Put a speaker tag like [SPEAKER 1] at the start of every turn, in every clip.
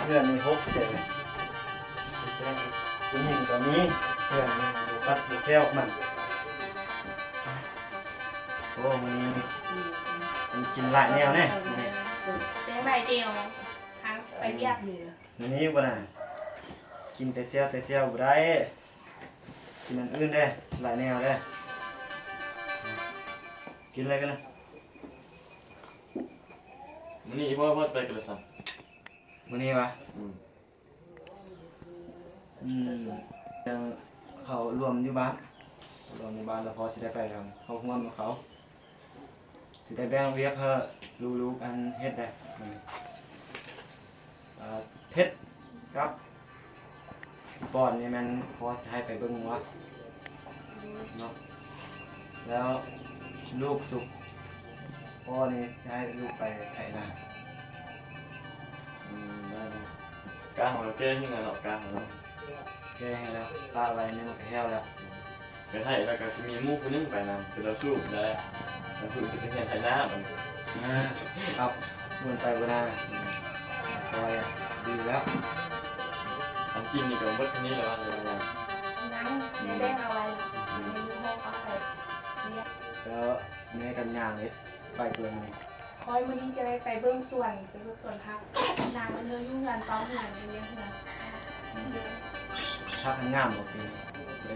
[SPEAKER 1] เพื่อนมีพกเจอคุณหญิงตอนนี้เพื่อนบุกัดบุกแก้วมันโอ้มันกินหลายแนวเนี่ย
[SPEAKER 2] เจ๊ใบเดียวทั้งไปเรียก
[SPEAKER 1] มันนี้บ่น่ะกินแต่เจียวบ่ได้กินอันอื่นได้หลายแนวได้กินอะไรกันนะ
[SPEAKER 3] มันนี่พ่อไปกันเลยสัม
[SPEAKER 1] มันนี้วะเขารวมอยู่บ้านแล้วพอจะได้ไปกันเขาห่วงกับเขาจะได้แบ่งเวียกเขารู้กันเฮ็ดได้เพชรครับปอนนี่มันพอจะให้ไปเบิ่งวัดเนาะแล้วลูกสุกพ่อนี่ให้ลูกไปไถนา
[SPEAKER 3] ได้กล้าของเราแก้ยังไงหรอกกล้าของเรา
[SPEAKER 1] แก้ให้แล้วตาอะไรนี่มันแห้วแล้ว
[SPEAKER 3] ไปไถแล้วก็มีมูคนนึงไปนำคือเราสู้ได้เราสู้จะเป็นไถหน้ามัน
[SPEAKER 1] ครับวนไปวนมาซอยดีแล้ว
[SPEAKER 3] ทำกินนี่กับวัดที่นี่แล้วอะไรอย่าง
[SPEAKER 2] นั้นไม่ได้เอาอะไรไม่มีห้องเอาไป
[SPEAKER 1] แล้วแม่กันย่างเลยไปเปลือง
[SPEAKER 2] คอยวันนี้จะไปเบื้องส่วนไปเบื้องส่วนพักนางมันเธอยุ่งงานเป้าหานเลี้ยงเงิน
[SPEAKER 1] พักงามหมดปี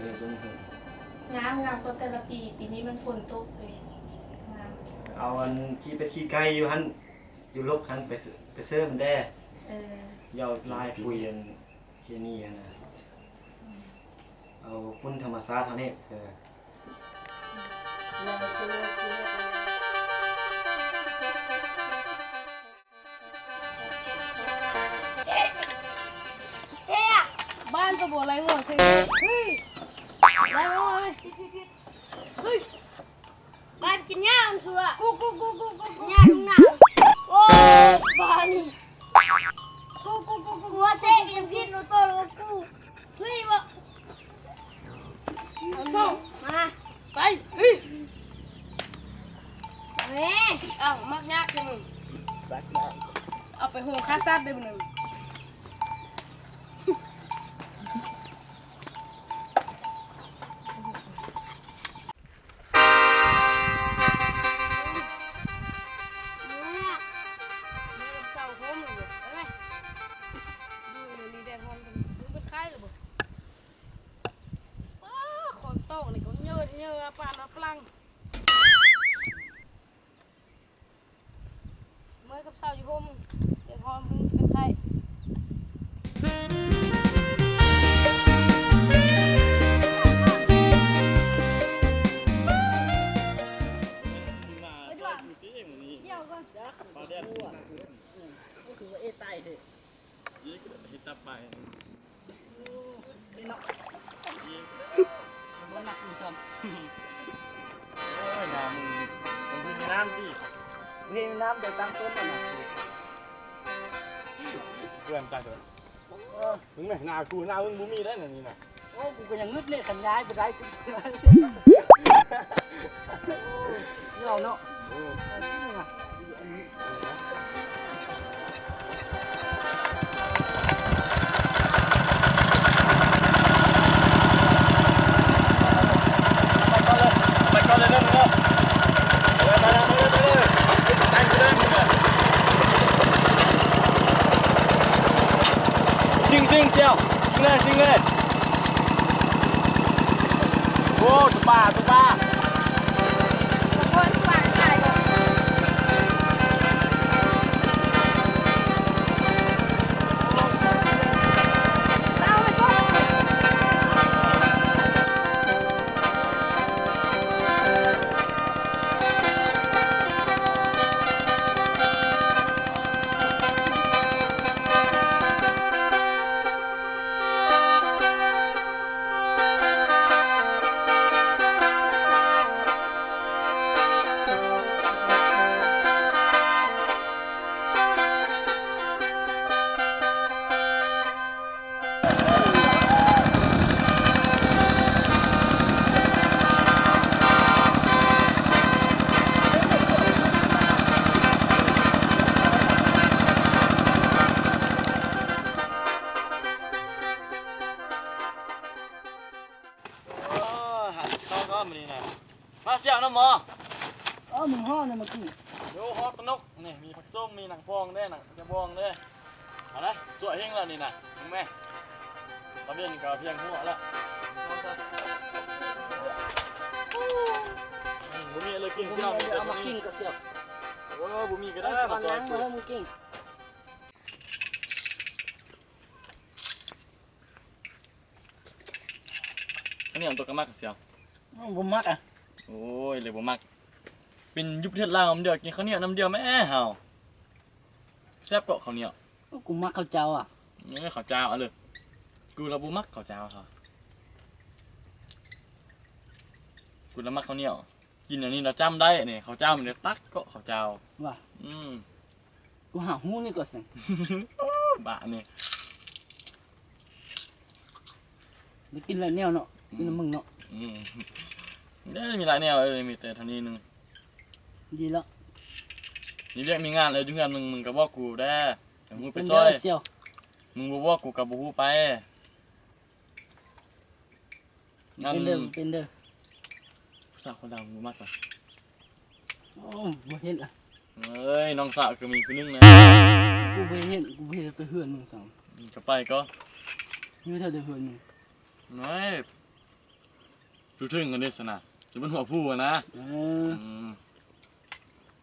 [SPEAKER 1] เลยเบื้องต้น
[SPEAKER 2] งามก็แต่ละปีนี้มันฝนตกเลย
[SPEAKER 1] เอาอันขี้ไก่อยู่หันอยู่ลบหันไปเสริมได้ยาวลายปุยอันเคมีนะเอาฝุ่นธรรมชาติเท่านี้เสร็จ
[SPEAKER 4] บ้านก็บอกอะไรวะเซ่เฮ้ยอะไรวะเฮ้ยบ้านกินหญ้าอันชัวกูหญ้าทุ่งนาโอ้บ้านนี่กูหัวเซ่กินพิษโนโต้แล้วกูเฮ้ยวะเอาส่งมาไปเฮ้ยเฮ้ยเอามักยากเลยมึงเอาไปหุงข้าวซัดได้บ่หนึ่งปานอัปลังเมื่อกับสาวอยู่ห่มเดี๋ยวหอมเป็นไทยเดี๋ยวก่อนปลาแดดก็คือว่าไตเด็กยี่ก็ฮิตตับไปนี่เนาะมันหนักอยู่ซ้ำ
[SPEAKER 1] โอ้ยน้ำมันมีน้ำดิมีน้ำเดี๋ยวตั้งต้นมาหน่อย
[SPEAKER 3] เพื่อนใจเลยมึงไหมนากูนามึงบุมีได้หน่นี่นะ
[SPEAKER 1] โอ้กูก็ยังงึดเลยขันย้ายไปได้กูเราเนาะ
[SPEAKER 3] จริงเชียวจริงเลยโอ้ตุ๊ป้า มาเสียวน้ำหมอ
[SPEAKER 5] มึงห่อเนี่ยเมื่อกี้
[SPEAKER 3] โยฮอตนกนี่มีผักส้มมีหนังพองได้หนังจะพองได้เอาละสวยเฮงแล้วนี่นะมึงแม่ตะเบียนก็เพียงหัวละบุมีอะไรกิน
[SPEAKER 5] กู
[SPEAKER 3] เสียว
[SPEAKER 5] เอามากิ้งก็เสียว
[SPEAKER 3] โอ้บุมีก็ได้
[SPEAKER 5] ก่
[SPEAKER 3] มา
[SPEAKER 5] อน
[SPEAKER 3] ซอย
[SPEAKER 5] ล้างมือมึงกิ้ง
[SPEAKER 3] อันนี้ตัวกระมักเสียว
[SPEAKER 5] บ่มักอ่ะ
[SPEAKER 3] โอ้ยเลยบ่มักเป็นยุคประเทศลาวน้ำเดียวกินข้าวเหนียวน้ำเดียวแม่เห่าแซ่บเกาะข้าวเหนียว
[SPEAKER 5] กูมักข้าวเจ้าอ่ะ
[SPEAKER 3] นี่ข้าวเจ้าเอาเลยกูระบุมักข้าวเจ้าค่ะกูระมักข้าวเหนียวกินอันนี้เราจำได้เนี่ยข้าวเจ้ามันจะตักก็ข้าวเจ้า
[SPEAKER 5] ว่า กูหาหูนี่ก็สิ
[SPEAKER 3] บะเนี่ย
[SPEAKER 5] ได้กินแล้วแนวเนาะกินน้ำมึงเนาะ
[SPEAKER 3] เนี่ยมีหลายแนวเลยมีแต่เท่านี้นึง
[SPEAKER 5] ดีแล้ว
[SPEAKER 3] นี่เรียกมีงานเลยจุงานมึงก็บอกกูได้แต่มึงไป
[SPEAKER 5] เป็น
[SPEAKER 3] ซ
[SPEAKER 5] เด้
[SPEAKER 3] อ
[SPEAKER 5] อย เสียว
[SPEAKER 3] มึงบอกกูกับบูไปงั้น
[SPEAKER 5] เป็นเด้อ
[SPEAKER 3] ผู้สาวคนดำมึงมากกว่า
[SPEAKER 5] โอ้บ่เห็นอ่ะ
[SPEAKER 3] เอ้ยน้องสาวก็มีคนนึงนะ
[SPEAKER 5] กูบ่เห็นไปเฮือนมึงสอง
[SPEAKER 3] ก็ไปก็
[SPEAKER 5] อยู่แถวเดียวเฮือนมึง
[SPEAKER 3] น้อยดูถึงกันเด้สนะจะเป็นหัวผู้นะ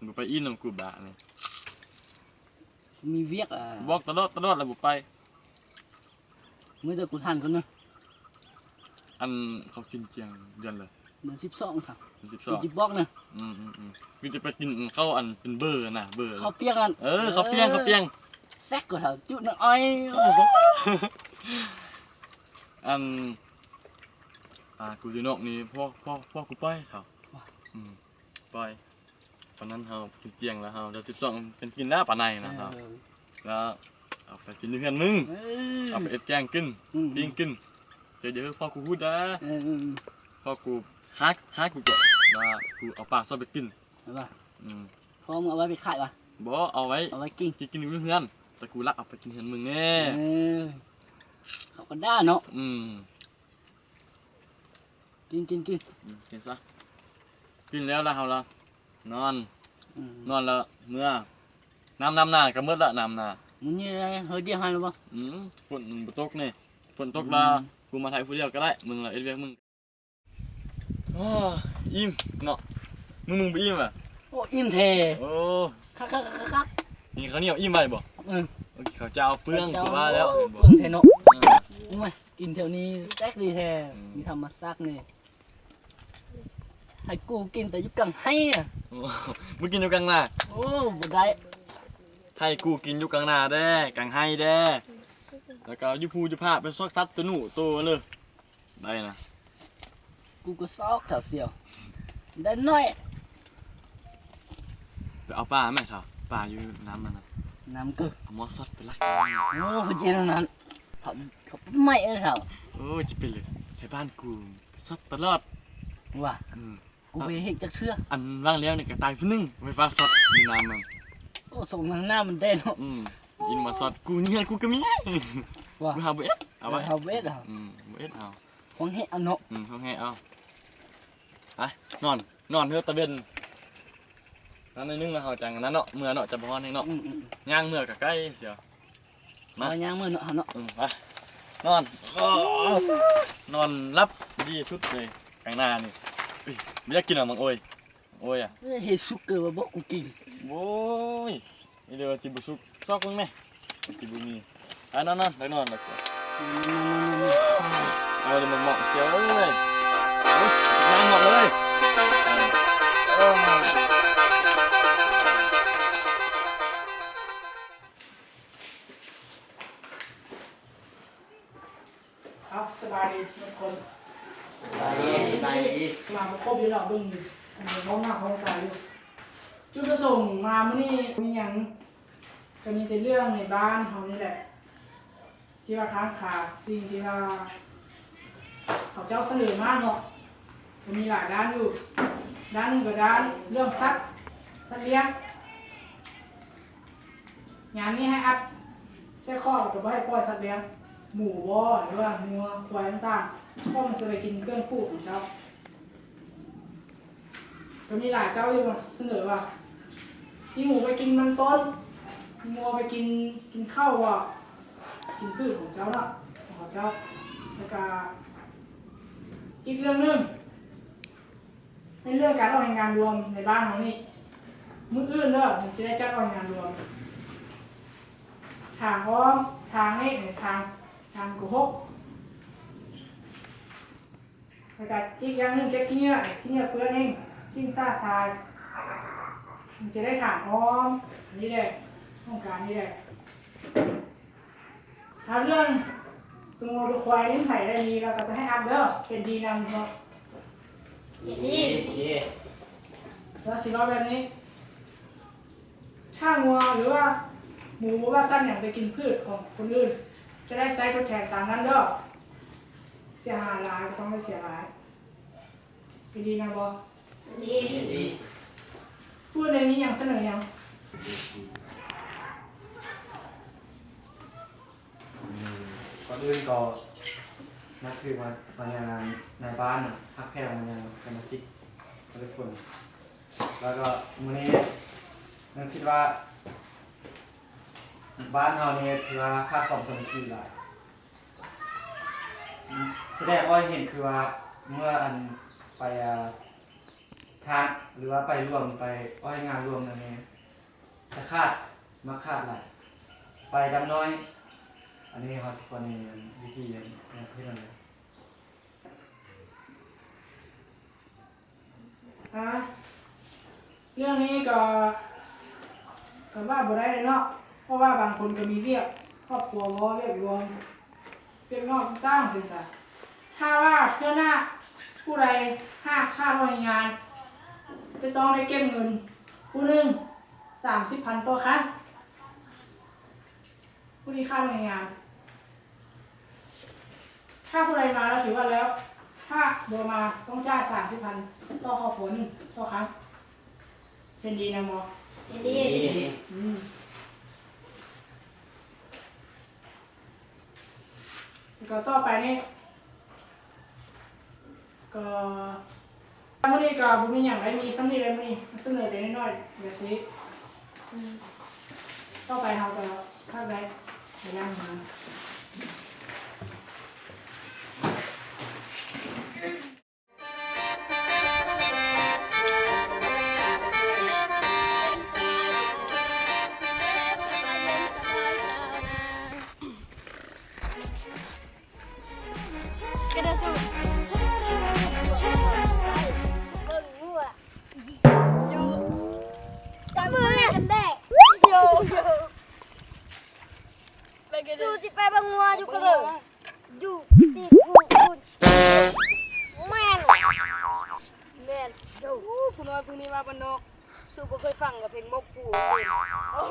[SPEAKER 3] มึงไปอินน้ำกูบะนี่
[SPEAKER 5] มีเวียกอ่ะ
[SPEAKER 3] บอกตลอดแล้วบุไป
[SPEAKER 5] มื้อแต่กูทันคนเนาะ
[SPEAKER 3] อันเขากินเจียงเดือนเลย
[SPEAKER 5] เดือน12ค่ะ
[SPEAKER 3] 12
[SPEAKER 5] กูจิบอกนะ
[SPEAKER 3] คือจะไปกินข้าวอันเป็นเบอร์นะเบอร์
[SPEAKER 5] ข้าวเปียกกัน
[SPEAKER 3] ข้าวเปียง
[SPEAKER 5] แซกก็เถอะจุดน้อ้อย
[SPEAKER 3] อันกูจะนอกนี่พ่อกูไปเขาไปตอนนั้นเขากินเจียงแล้วเขาจะ12เป็นกินหน้าปลาในนะครับแล้วเอาไปกินด้วยกันมึงเอาไปเอ็ดแกงกินปิ้งกินเดี๋ยวพ่อกูพูดนะพ่อกูฮักกูก่อนว่ากูเอาปลาซอสไปกิน
[SPEAKER 5] เห็นป่ะพอมึงเอาไว้ไปขายป่ะ
[SPEAKER 3] บ่เอาไว้
[SPEAKER 5] เอาไว้กิน
[SPEAKER 3] กินอยู่เพื่อนแต่กูรักเอาไปกินเห็นมึงแน่
[SPEAKER 5] เขาก็ได้เนาะ กิน
[SPEAKER 3] กินซะกินแล้วเราละนอนแล้วเมื่อน้ำหน้าก็มืดละน้ำหน้า
[SPEAKER 5] มึงนี่เฮ้ยเดียวหันหรือเปล่า
[SPEAKER 3] ฝนมันตกนี่ฝนตกละกูมาถ่ายผู้เดียวก็ได้มึงละเอ็ดเวียกมึงอิ่มเนาะมึงไปอิ่มอ่ะ
[SPEAKER 5] โอ้อิ่มเท
[SPEAKER 3] โอ้
[SPEAKER 5] คัก
[SPEAKER 3] นี่เขาวเหนียวอิ่มไปบ่เขาเจ้าเปลืองกูว่าแล้วเห็นบ่
[SPEAKER 5] เปลืองเทเนาะอุ้ยกินแถวนี้แซกดีแท้มีทำมาซักนี่ให้กูกินแต่ยุกังให้อ่ะ
[SPEAKER 3] มึงกินอยู่กลางหน้า
[SPEAKER 5] โอ้บ่ได้
[SPEAKER 3] ให้กูกินอยู่กลางหน้าเด้กลางให้เด้แล้วก็ยูพูจะพาไปซอกซัดตัวหนูตัวเลยได้นะ
[SPEAKER 5] กูก็ซอกแถวเสียวได้น้อย
[SPEAKER 3] ไปเอาปลาไหมครับปลาอยู่น้ำมันนะ
[SPEAKER 5] น้ำเกลือ
[SPEAKER 3] เอาหมอสดไปลัก
[SPEAKER 5] โอ้เจนนั้นเขาไม่เอ้เถา
[SPEAKER 3] โอ้ยจะเป็นเลยในบ้านกูสดตลอด
[SPEAKER 5] ว่ากูไปเห็นจากเชือก
[SPEAKER 3] อันว่างแล้วเนี่ยก็ตายผู้นึงไฟฟ้าสดมีน้ำมัน
[SPEAKER 5] โอ้ส่งหน้ามันได้เนาะ
[SPEAKER 3] อินมาสดกูเนี่ยกูก็มี
[SPEAKER 5] ว่า
[SPEAKER 3] กูหาเบสเอาไว้
[SPEAKER 5] เอาเวทเอา
[SPEAKER 3] เบสเอา
[SPEAKER 5] ของเห็ดเอาเนาะ
[SPEAKER 3] เขาให้เอาไปนอนเฮือตะเบนนั่นในนึงนะเขาจังนั้นเนาะเมื่อเนาะจะบอลให้เนาะย่างเมื่อกับใกล้เสียว
[SPEAKER 5] มาย่างมือเนาะเนาะ
[SPEAKER 3] ไปนอนรับดีสุดเลยกลางหน้านี่ไม่อยากกินหรอมังโอ้ยอ่ะ
[SPEAKER 5] เฮ็ดซุกเกอร์มาบอกกูกิน
[SPEAKER 3] โอ้ยนี่เดี๋ยวจิบุสุกซอกมึงไหมจิบุมีนอนแล้วก็เอาเลยมันเหมาะเสียวเลยย่างหมดเลย
[SPEAKER 5] สบายดีทุกคนสบายดีมาครบอยู่แล้วเบิ่งอยู่ห้องหน้าห้องตาอยู่จุดประสงค์มามื้อนี้มีหยังก็มีแต่เรื่องในบ้านเฮานี่แหละที่ว่าค้างคาสิ่งที่ว่าเขาเจ้าเสนอมาเนาะมันมีหลายด้านอยู่ด้านหนึงก็ด้านเรื่องสัตว์เลี้ยงงานนี้ให้อัดแซ่ข้อกับบ่ให้ปล่อยสัตว์เลี้ยงหมูบ่หรือว่างัวควายต่างๆเพราะมันจะไปกินเครื่องปลูกของเจ้า ก็มีหลายเจ้าที่มาเสนอว่าพี่หมูไปกินมันต้นพี่หมูไปกินข้าวอ่ะกินพืชของเจ้าเนาะของเจ้าแล้วก็อีกเรื่องหนึงในเรื่องการออกงานรวมในบ้านเรานี่มื้ออื่นเด้อมันจะได้จัดออกงานรวมทางพร้อมทางนี้ทางกุหกแล้วก็อีกอย่างหนึงจะขี้เนี่ยเพื่อนเองทิ้งซ่าทรายมันจะได้ถามพร้อมอันนี้แหละต้องการนี่แหละถ้าเรื่องตัวควายนี่ไผ่ได้ดีเราก็จะให้อัพเด้อเป็นดีนำเนาะ
[SPEAKER 1] โอเค
[SPEAKER 5] แล้วสิว่าแบบนี้ ถ้างัวหรือว่าหมูว่าสั้นอย่างไปกินพืชของคนอื่น จะได้ใช้ทดแทนตามนั้นเด้อเสียหายหลายก็ต้องไม่เสียหายเป็นดีนะบอ
[SPEAKER 4] ดี
[SPEAKER 1] ดี
[SPEAKER 5] พูดในนี้อย่างเสนออย่าง
[SPEAKER 1] ก่อนอื่นก็นั่นคือวันงานในบ้านน่ะฮักแพงวันงานสมาชิกทุกคนแล้วก็มื้อนี้นั่นคิดว่าบ้านเราเนี่ยถือว่าค่าความสามัคคีหลายแสดงว่าเห็นคือว่าเมื่ออันไปทางหรือว่าไปรวมไปอ้อยงานรวมนั่นเองจะมาคาดหลายไปดำน้อยอันนี้เขาทุกคนมีวิธีอย่างเพื่อนเลย
[SPEAKER 5] เรื่องนี้ก็ว่าบ่ได้เลยเนาะเพราะว่าบางคนก็มีเรียกครอบครัวบ่เรียกรวมเรียกนอกตั้งสินสะถ้าว่าเพื่อนหน้าผู้ใดค่าบริงาน จะต้องได้เก็บเงินผู้หนึ่ง30,000ต่อครั้งผู้ที่ค่าบริงาน ถ้าผู้ใดมาแล้วถือว่าแล้ว ถ้าบัวมาต้องจ่าย30,000ต่อครอบครัวหนึ่งต่อครั้งเป็นดีนะหมอ
[SPEAKER 4] ดี
[SPEAKER 5] ก็ต่อไปนี่ก็มื้อนี้ก็บ่มีหยังได้มีซ้ำนี่เลยมื้อนี้เสนอแต่น้อยๆแบบนี้ต่อไปเราก็ภาคใดไปย่างมา
[SPEAKER 4] ก็ได้สู้เบิ่งงัวอยู่จับมือกันได้อยู่สู้ที่ไปบังงัวอยู่กันเลยอยู่ตีกูแม่นเจ้าผู้น้อยผู้นี้มาบ้านนอกสู้บ่เคยฟังกับเพลงมกปู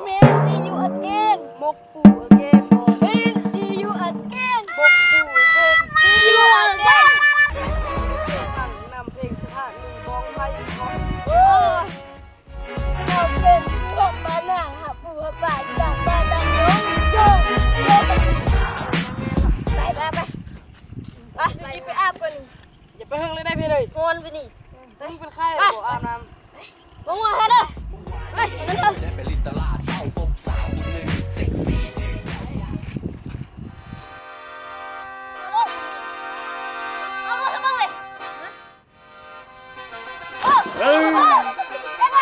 [SPEAKER 4] แม่น see you again มกปู again แม่น see you again มกปู again see you again ฟังนำเพลงสถานีบ้องไผ่ของเราเป็นพวกบ้านนางหับปูหับป่าจากบ้านดังน้องโยกไปไปอาบกัน
[SPEAKER 5] อย่าไปเฮิงเลยได้พี่เลย
[SPEAKER 4] งอนไปนี่
[SPEAKER 5] มึงเป็นไข้บ่อาบน้ำ
[SPEAKER 4] งอนแค่เด้อเฮ้ยนั่นเถอะเอารถเอาเลยโอ้ไปไป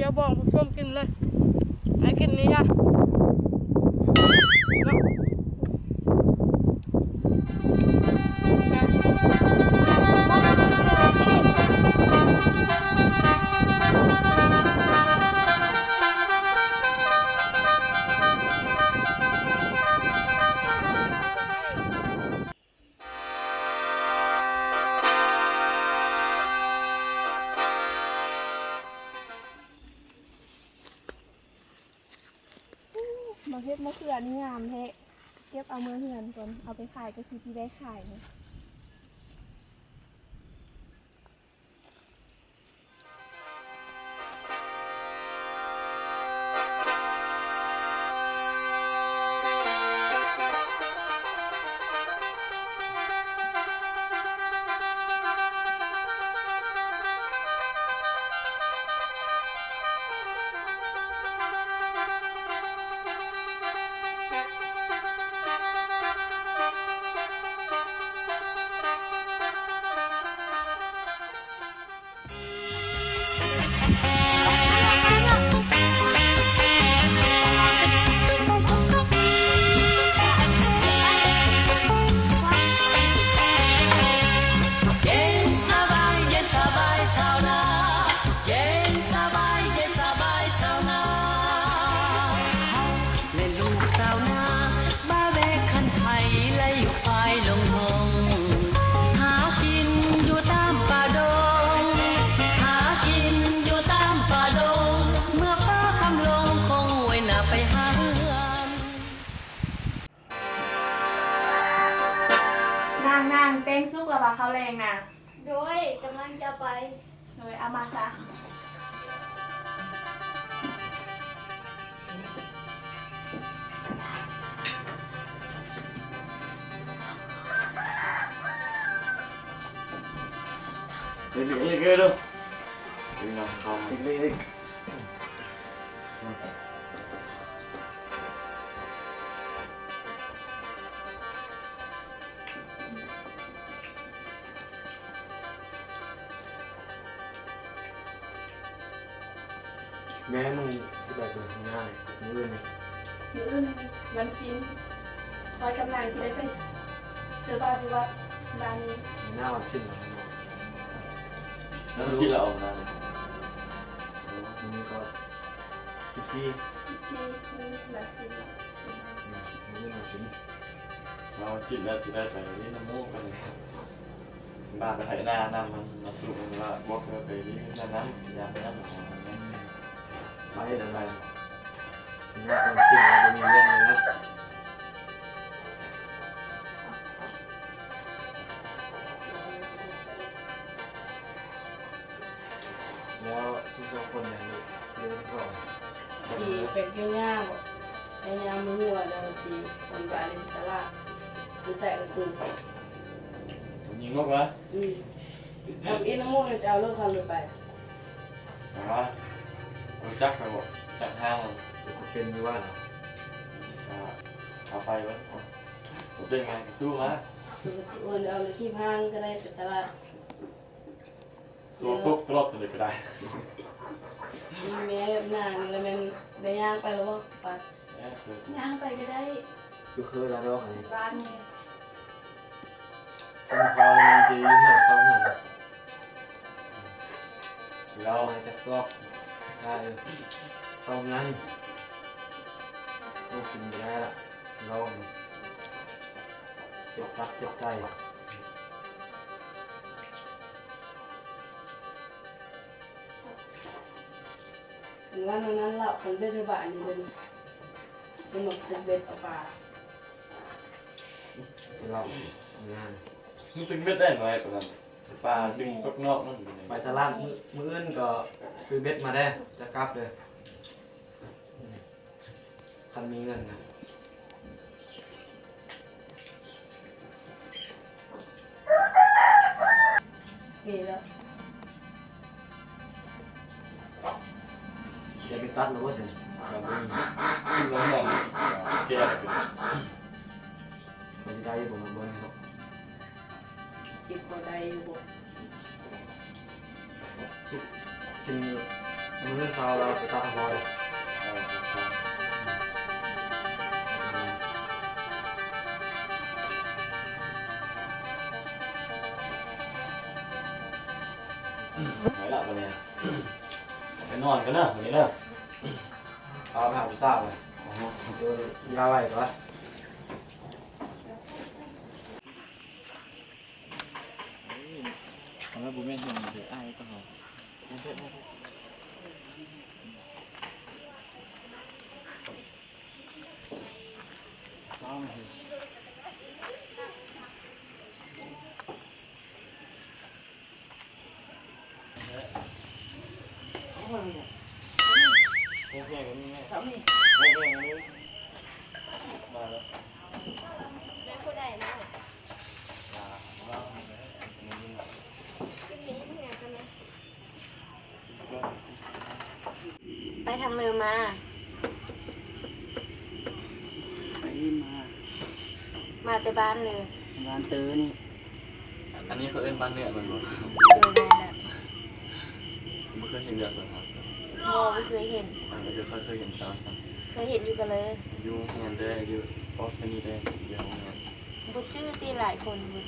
[SPEAKER 4] ยวบอกผู้ชมกินเลยไอ้กินนี้อ่ะเนาะมาเฮ็ดมะเขือนี่งามแท้เก็บเอามือเหือนก่อนเอาไปขายก็คือที่ได้ขายเนี่ย
[SPEAKER 2] นางเต้งซุกแล้วปะข้าวแรงนะ
[SPEAKER 4] โดยกำลังจะไป
[SPEAKER 2] โดยเอามาซะ
[SPEAKER 3] Lihat tu. Ini nak kau.
[SPEAKER 1] Lik. แม่มึงจะไปเป็นง่ายมือนี่
[SPEAKER 2] มื้ออื่นวันสิ้นคอยกำลังที่ได้ไปซื้อบาที่วัดร้านนี้
[SPEAKER 1] หน้าวันสิ้นแล้วเนาะ
[SPEAKER 3] Nanti sila om nanti.
[SPEAKER 1] วันนี้ก็14
[SPEAKER 2] ที่นี่วันสิ้นแล้ว
[SPEAKER 1] มื้อวันสิ้น
[SPEAKER 3] Kalau sila tidak bayar ini nemu kan. Baไปไถนาน้ำมันมาสูบมันว่าบอกว่าไปนี่น้ำยาไปน้ำของมัน
[SPEAKER 1] ไปอะไรหน้าวันสิ้นเราจะมีเรื่องเลยนะแล้วทุกคนเนี่ยเรื่องก่อน
[SPEAKER 5] ตีเป็ดเกี่ยวง่าบ่ไอ้ยามมือหัวแล้วตีคนไปในตลาดคือใส่กระสุน
[SPEAKER 3] ยิงนกวะ
[SPEAKER 5] ทำอีน้ำมูกจะเอารถคันไป
[SPEAKER 3] แต่ว่ารู้จักไปบอกจัดห้าง
[SPEAKER 1] จะเป็นอยู่ว่า
[SPEAKER 3] เอาไปวะผมเป็นไงสู้มา
[SPEAKER 5] คือโอนเอาเลยที่ห้างก็ได้แต่ตลาด
[SPEAKER 3] สู้ปุ๊บรอบเลยก็ได้
[SPEAKER 5] มีแม่กับนางแล้วมันได้ย่างไปแล้วว่าปัด
[SPEAKER 2] ย่างไปก็ได้
[SPEAKER 1] คือเคยแล้วดอกอันนี้
[SPEAKER 2] ร้านนี้
[SPEAKER 1] ต้องพอมันจะยุ่งเหยิงเขาหน่อย
[SPEAKER 3] แล้ว
[SPEAKER 1] มาจากรอบได้เข้างั้นต้องกินไปได้ละลองเจ็บตับเจ็บใจ
[SPEAKER 5] ถึงว่านั้นเราคนเบ็ดในบ้านนี่เป็นเป็นหมกเบ็ดเอาปลา
[SPEAKER 1] จะลองงาน
[SPEAKER 3] มึงตึงเม็ดได้ไหมตอนนั้นปลาดึงปักนอกนั่นอยู่ไหน
[SPEAKER 1] ไปตลาดมื้ออื่นก็ซื้อเบ็ดมาได้จะกลับเลยคันมีเงินนะ
[SPEAKER 5] มีแล้ว
[SPEAKER 1] อย่าไปตัดหรือว่าสิ
[SPEAKER 3] มันไม่มีซึ่งน้องนั่นแก้เป็น
[SPEAKER 1] มันจะได้อยู่บนบนครับ
[SPEAKER 5] กินพอได้อยู่บ่
[SPEAKER 1] สุกกิน มื้อเช้าเราไปตัดหอยไหนล่ะวันนี้ไปนอนกันเนอะวันนี้เนอะเอาไปหาผู้สาวเลยโดนยาไว้ก่อน
[SPEAKER 3] แล้วบุ้มเห็นเดี๋ยวไอ้ก็เขาไม่ใช่ไม่ใช่เอามาสิโอเคกันนี่แม่โอเคกันนี่มาแล้ว
[SPEAKER 4] แม่ผู้ใดนะไปทางเรือมา
[SPEAKER 5] ไปมา
[SPEAKER 4] มาแต่บ้านเลย
[SPEAKER 5] ร้านเตอนี่
[SPEAKER 3] อันนี้เขาเอิ้นบ้านเนื้อมันบ่
[SPEAKER 4] เลยแม่แหละ
[SPEAKER 3] ไม่เคยเห็นเดือดสักครั้ง
[SPEAKER 4] พ่อไม่เคยเห็น
[SPEAKER 3] อันนี้เคยเห็นสาวสัก
[SPEAKER 4] เคยเห็นอยู่กันเลย
[SPEAKER 3] อยู่งานได้อยู่ออฟฟิศได้อยู่งาน
[SPEAKER 4] บุชื่อตีหลายคนบุ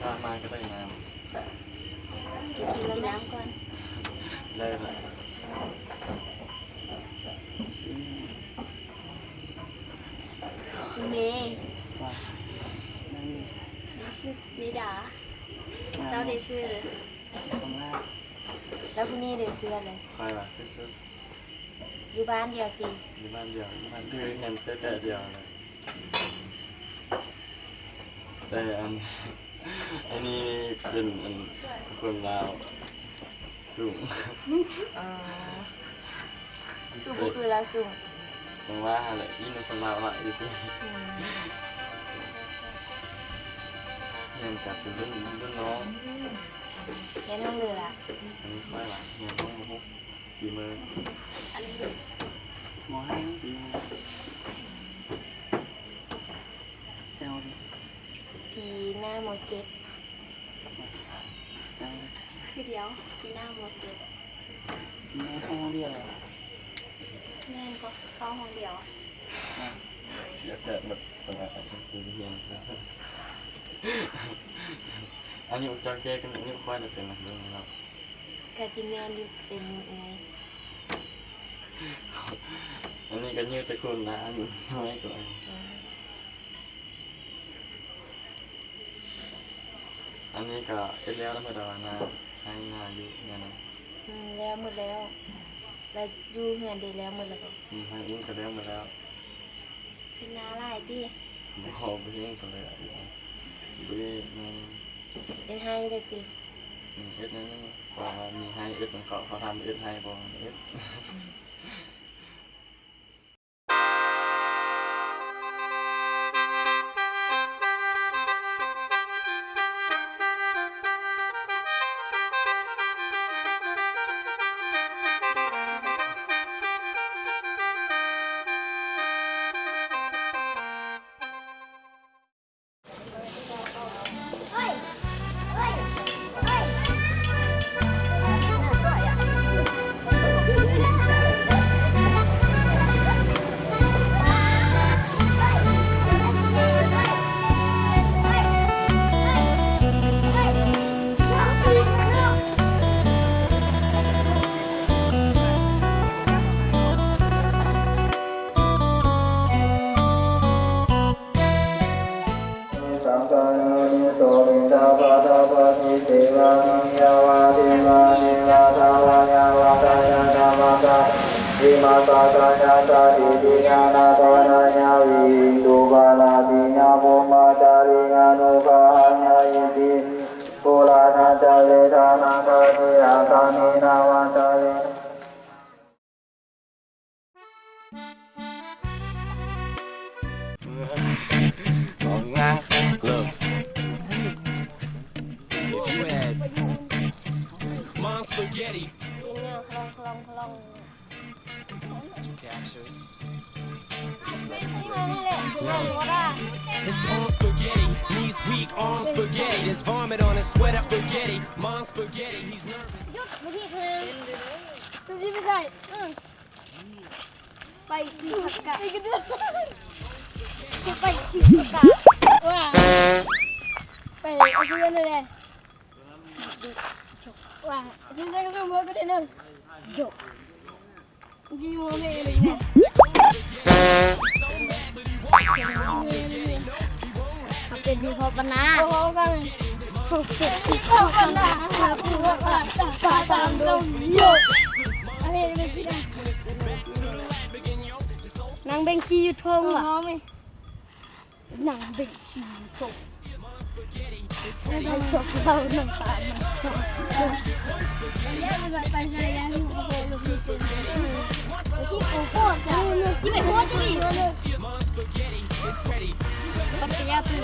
[SPEAKER 3] ถ้ามาก็ได้งาน
[SPEAKER 4] กินน้ำก่อน
[SPEAKER 3] ได้แหละ
[SPEAKER 4] ซิเมย์
[SPEAKER 5] ว่านั่น
[SPEAKER 4] ซื้อนิดาเจ้าได้ซื้อเลย
[SPEAKER 5] ของลา
[SPEAKER 4] แล้วคุณนี่ได้ซื้ออะไร
[SPEAKER 3] ใครวะซื้อ
[SPEAKER 4] อยู่บ้านเดียวตี
[SPEAKER 3] อยู่บ้านเดียวอยู่บ้านคืองานแต่เดียวเลยแต่อันนี้เป็นคนลาวสูง
[SPEAKER 4] คือบุคือเราสูง
[SPEAKER 3] ผมว่าอะไรอีนคนลาวละอยู่ที่ยังจับเป็นรุ่นน้อง
[SPEAKER 4] เห็นห้องเรือละ
[SPEAKER 3] อันนี้ไม่หรอกยังต้องมาพบกี่มือ
[SPEAKER 4] อันนี้
[SPEAKER 5] หมอให้ปีมาเจ้าดิ
[SPEAKER 4] ปีหน้าโมเจ็ด
[SPEAKER 5] เจ้า
[SPEAKER 4] คือเดียวปีหน้าโมเจ็ด
[SPEAKER 5] แม่ห้องเดียว
[SPEAKER 4] แม่ก็เข้าห้องเดียว
[SPEAKER 3] เดี๋ยวแต่แบบประมาณคือเรียนอันนี้อุจจาระแก้กันนี่ค่อยจะเป็นนะเรื่องเรา
[SPEAKER 4] กาจิแมนอยู่เป็นไง
[SPEAKER 3] อันนี้ก็ยืดตะคุณนะอันนี้น้อยกว่าอันนี้ก็เอ็ดแล้วแล้วเมื่อดานาให้นาอยู่เนี่ยนะ
[SPEAKER 4] แล้วหมดแล้วเราอยู่เหือนดีแล้วหมดแล้ว
[SPEAKER 3] ให้อิงก็แล้วมาแล้ว
[SPEAKER 4] เป็นน้าไล่ที่
[SPEAKER 3] พอไปอิงก็เลยด้วยมัน
[SPEAKER 4] เป็นให้เลยสิ
[SPEAKER 3] เอ็ดนั้นพอมีให้เอ็ดมันเขาทำเอ็ดให้พอเอ็ด
[SPEAKER 1] สังฆานิโสมิตาปะทาปะทิเตวะนิยาวาเทวะนิยาตาวะยาวะตายานามาตาวิมาตาตายาตาติติญาณาตวะญาวิตุบาลาติญาโมมาจาริญานุภาญาอิติโกลานาจาเวทานาคาติอาคานินาวันตาเว
[SPEAKER 3] ของงานเลิก
[SPEAKER 6] If you had mom spaghetti,
[SPEAKER 4] กินเนี่ยคลอง
[SPEAKER 6] would you capture it?
[SPEAKER 4] นี่แหละแม่รู้ว่า
[SPEAKER 6] His palm spaghetti, knees weak, arms spaghetti. There's vomit on his sweater spaghetti. Mom spaghetti, he's nervous.
[SPEAKER 4] ยุดวิธีคือ ตัวนี้ไม่ใช่ไปสีผักกาดจะไปสีผักกาดว่าไปเอาเสื้อเลยว่าซื้อเสื้อก็ซื้อมาไปได้เลยจบกี่โมงเลยเนี่ยเป็นที่พอปนาโอ้โหกันที่พอปนาผู้ว่าตาตามลมโยกอะไรเลยพี่นางเบงคีอยู่ทงว่ะนางเบงคีอยู่ทงเราชอบเราหนังตามันไปใช้ยาที่โอ้โหลูกนี่เป็นที่โอ้โหจ้ะที่เป็นหัวจุ้ยปัจจัยผู้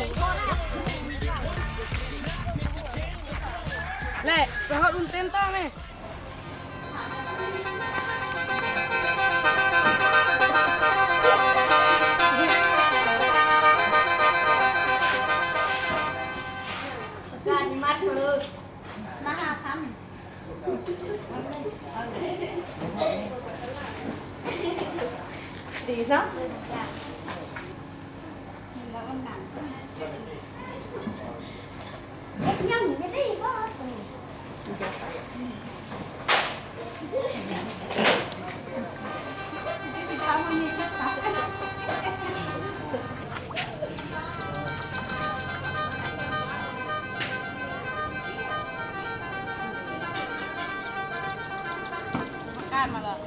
[SPEAKER 5] แหละไปฮอดอุ่นเต็มต่อแม่
[SPEAKER 4] การนิมัดเลยมาหาคำ
[SPEAKER 5] ดีเนาะ
[SPEAKER 4] ยังไม่ได้ก็
[SPEAKER 5] ก้านมาแล้ว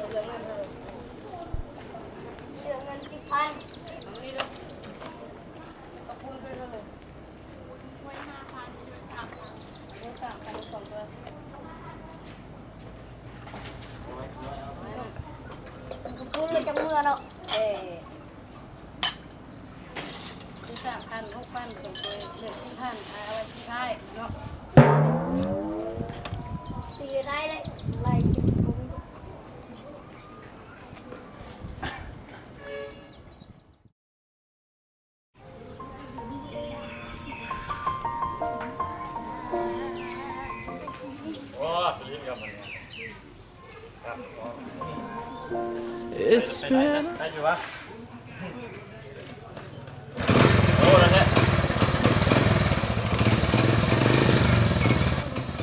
[SPEAKER 4] เหลือเงิน10,000พูดเลยจังเมื่อเนาะ
[SPEAKER 5] คือ3,000 6,000ส่งไปเหลือ4,000เอาไว้ที่ท้ายเนาะ
[SPEAKER 4] ตีได้เลยไล่กินกุ้ง
[SPEAKER 3] โอ้ยลิ้นกับมันเนี่ยครับ
[SPEAKER 6] It's been
[SPEAKER 3] ได้อยู่ปะโอ้แล้วเนี่ย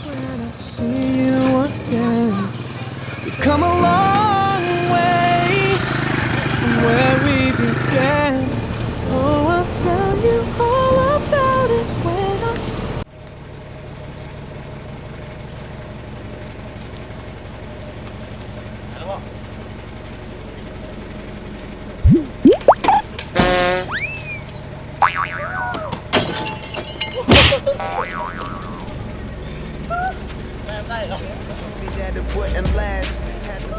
[SPEAKER 6] when I see you again. We've come a long way from where we began. Oh, I'll tell you all about it when I see.
[SPEAKER 3] แล้วบอก
[SPEAKER 6] We had to put in last. Had to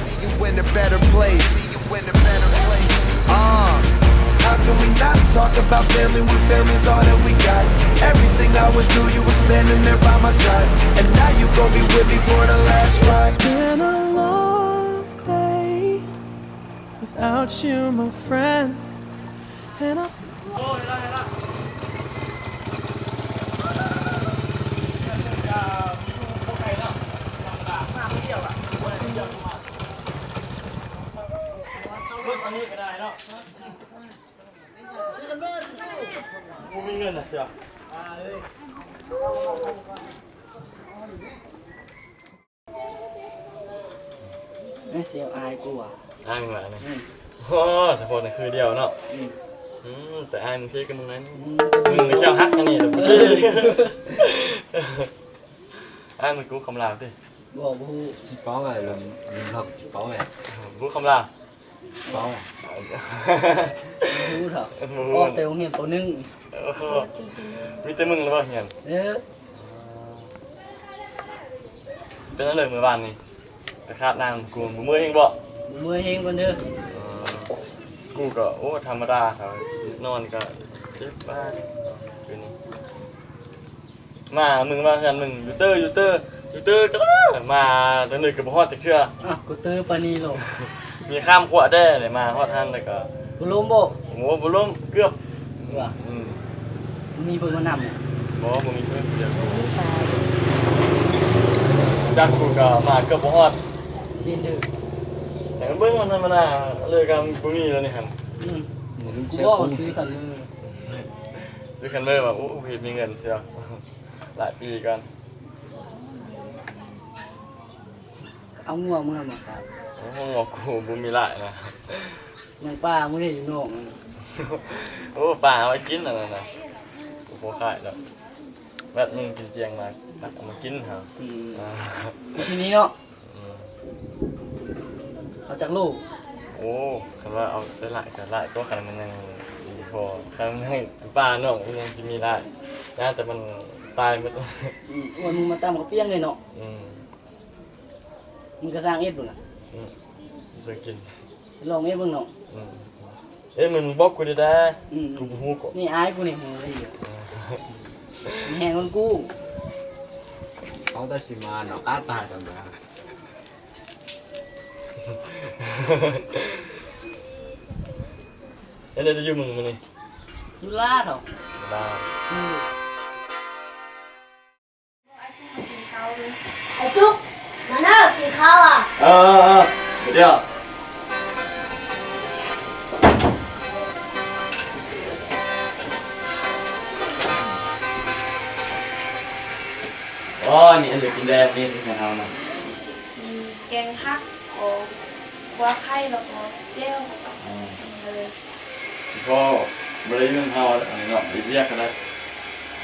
[SPEAKER 6] see you in a better place. See you in a better place. How can we not talk about family when family's all that we got? Everything I went through, you were standing there by my side. And now you gon' be with me for the last ride. It's been a long day without you, my friend. And I'll
[SPEAKER 3] โอ้ยได้ละพวกใครเนาะธรรมดาหน้าเที่ยวอ่ะเที่ยวมารถอันนี้ก็ได้เนาะกูมีเงินนะเสีย
[SPEAKER 1] ไม่เสียวอายกูอ่ะ
[SPEAKER 3] อ้ายมึงหลายเนี่ยโอ้สปอร์ตนี่คือเดียวเนาะแต่อ้ายมึงเท่กับมึงนั้นมึงไม่เที่ยวฮักกันนี่เดี๋ยวมึงอ้ายมึงกูคำรามดิ
[SPEAKER 1] บอกผู้สิเป้าอะไรลงหลอกสิเป้าอะไร
[SPEAKER 3] กูคำราม
[SPEAKER 1] เป้าอะไรผู้เถอะ
[SPEAKER 3] มึ
[SPEAKER 1] ออกแต่โรงเรียนตัวนึง
[SPEAKER 3] มีแต่มึงหรือเปล่าเฮียน เป็นอะไรเมื่อวานนี่ไปคาดนางกูมือมือเองบ่
[SPEAKER 1] มือเฮงกันเด้อ
[SPEAKER 3] กูก็โอ้ธรรมดาครับนอนก็เจ็บบ้านเป็นมามึงมากันมึงยูเตอร์ก็มาตอนนึงก็บ่ฮอดจักเทื่อ
[SPEAKER 1] อ่ะกูตื้อปานีโล
[SPEAKER 3] มีข้ามขวดได้เลยมาฮอดทันแล้วก็
[SPEAKER 1] กูล้มบ่
[SPEAKER 3] โอ้บ่ล้มเกือบ
[SPEAKER 7] ดีกว่า
[SPEAKER 3] อืม
[SPEAKER 7] มีเพิ่นมานำเนี่ย
[SPEAKER 3] บ่มีเพื่อนเดียวกูจักกูก็มาเกือบบ่ฮอด
[SPEAKER 7] เรียนดื้อ
[SPEAKER 3] แต่เบิ่งมันธรรมดาเลยกันบ่มีแล้วนี่หั่น
[SPEAKER 7] กูบอกว่าซื้อสันมือ
[SPEAKER 3] ซื้อคันเมอร์มาโอ้เฮ็ดมีเงินเสียหลายปีกัน
[SPEAKER 7] เอางัวเมื่อมาครับ
[SPEAKER 3] ห้องของกูบ่มีหลายนะ
[SPEAKER 7] ยังป้ามึงได้อยู่นอกนั่น
[SPEAKER 3] โอ้ป่าเอาไว้กินอันนั้นน่ะกูบ่ขายแล้วแบบมึงกินเจียงมาตักเอามากินหาอ่า
[SPEAKER 7] ทีนี้เนาะ
[SPEAKER 3] อืม
[SPEAKER 7] เอาจากลูก
[SPEAKER 3] โอ้คันว่าเอาได้หลายก็หลายตัวคันมันยังสิพอคันมันให้ป่าน้องมันยังสิมีหลายนะแต่มันตายหมด
[SPEAKER 7] วันมึงมาตามกับเปี้ยงเลยเนาะ
[SPEAKER 3] อืม
[SPEAKER 7] มึงก็สร้างเอ็ดบุ่นอ่ะ
[SPEAKER 3] อืมไปกิน
[SPEAKER 7] ลองเอ็ดเบิ่งเนาะ
[SPEAKER 3] อืมเอ้ยมันบอกกูได้
[SPEAKER 7] อืม
[SPEAKER 3] กูบ่ฮู้ก็
[SPEAKER 7] นี่อายกูนี่แหงเลยอยู่แหงคนกู
[SPEAKER 1] เขาได้สิมาเนาะก้าตาจังเลย
[SPEAKER 3] เอ้ยเดี๋ยวจะอยู่มึงมื้อนี้
[SPEAKER 7] ยุลาเถอะ
[SPEAKER 3] ได้
[SPEAKER 4] ไอ้ชุกมาเนอะกินข้าวอ่ะ
[SPEAKER 3] เดี๋ยวอ๋อนี่อันเดียวกินแดงนี่ที่เขานะ
[SPEAKER 2] มีแกงฮักโอ้ว่าไข่แล้วก็เจลเลย
[SPEAKER 3] ก็บริเวณเฮาอันนี้เนาะไปเรียกกันได้